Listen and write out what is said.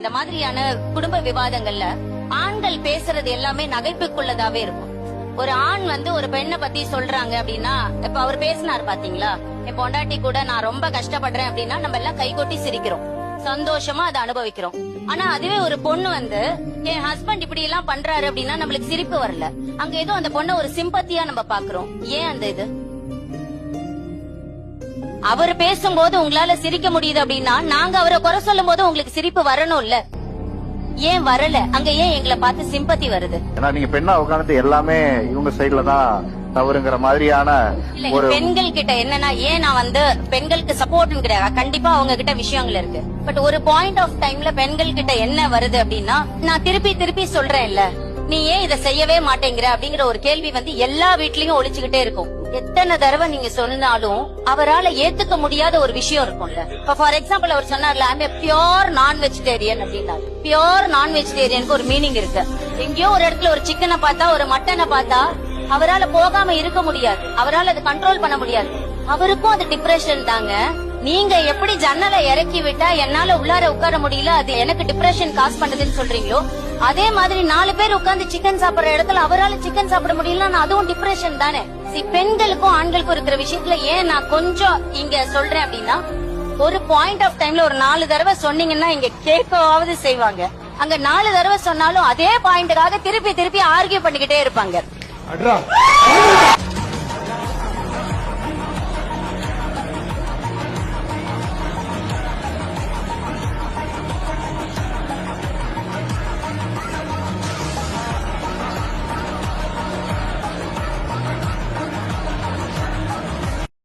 இந்த மாதிரியான குடும்ப விவாதங்கள்ல ஆண்கள் பேசுறது எல்லாமே நகைப்புக்குள்ளதாவே இருக்கும். ஒரு ஆண் ஒரு பெண்ணை பத்தி சொல்றாங்க அப்படின்னா, இப்ப அவர் பேசினார் பாத்தீங்களா, என் பொண்டாட்டி கூட நான் ரொம்ப கஷ்டப்படுறேன் அப்படின்னா நம்ம எல்லாம் கைகொட்டி சிரிக்கிறோம், சந்தோஷமா அதை அனுபவிக்கிறோம். ஆனா அதுவே ஒரு பொண்ணு என் ஹஸ்பண்ட் இப்படி எல்லாம் பண்றாரு அப்படின்னா நம்மளுக்கு சிரிப்பு வரல. அங்க ஏதோ அந்த பொண்ணை ஒரு சிம்பத்தியா நம்ம பாக்குறோம். ஏன் அந்த இது? அவர் பேசும்போது உங்களால சிரிக்க முடியுது அப்படின்னா நாங்க அவரை குறை சொல்லும் போது உங்களுக்கு சிரிப்பு வரணும்ல, ஏன் வரல? அங்க ஏன் எங்களை பார்த்து சிம்பத்தி வருது? ஏன்னா நீங்க பெண்ணா உட்கார்ந்து எல்லாமே இவங்க சைடுல தான் தவறுங்கிற மாதிரியான ஒரு பெண்கள் கிட்ட என்னன்னா, ஏன் நான் பெண்களுக்கு சப்போர்ட் கிடையாது, கண்டிப்பா அவங்க கிட்ட விஷயங்கள் இருக்கு. பட் ஒரு பாயிண்ட் ஆஃப் டைம்ல பெண்கள் கிட்ட என்ன வருது அப்படின்னா, நான் திருப்பி திருப்பி சொல்றேன்ல, நீ ஏன் இதை செய்யவே மாட்டேங்கிற அப்படிங்கிற ஒரு கேள்வி எல்லா வீட்லயும் ஒழிச்சுக்கிட்டே இருக்கும். எத்தனை தடவை நீங்க சொன்னாலும் அவரால ஏத்துக்க முடியாத ஒரு விஷயம் இருக்கும்ல. இப்ப ஃபார் எக்ஸாம்பிள் அவர் சொன்னார்ல, ஐ எம் பியோர் நான் வெஜிடேரியன் அப்படின்னா, பியோர் நான் வெஜிடேரியனுக்கு ஒரு மீனிங் இருக்கு. எங்கேயோ ஒரு இடத்துல ஒரு சிக்கனை பார்த்தா, ஒரு மட்டனை பார்த்தா அவரால போகாம இருக்க முடியாது, அவரால் அதை கண்ட்ரோல் பண்ண முடியாது. அவருக்கும் அது டிப்ரெஷன் தாங்க. நீங்க எப்படி ஜன்னலை இறக்கி விட்டா என்னால உள்ளார உட்கார முடியல, அது எனக்கு டிப்ரெஷன் காஸ் பண்ணுதுன்னு சொல்றீங்களோ, அதே மாதிரி 4 பேர் உட்கார்ந்து சிக்கன் சாப்பிடுற இடத்துல அவரால சிக்கன் சாப்பிட முடியலன்னா அதுவும் டிப்ரெஷன் தானே. பெண்களுக்கும் ஆண்களுக்கும் இருக்கிற விஷயத்துல ஏன் நான் கொஞ்சம் இங்க சொல்றேன் அப்படின்னா, ஒரு பாயிண்ட் ஆஃப் டைம்ல ஒரு 4 தடவை சொன்னீங்கன்னா இங்க கேட்கவாவது செய்வாங்க. அங்க 4 தடவை சொன்னாலும் அதே பாயிண்ட்டுக்காக திருப்பி திருப்பி ஆர்கியூ பண்ணிக்கிட்டே இருப்பாங்க.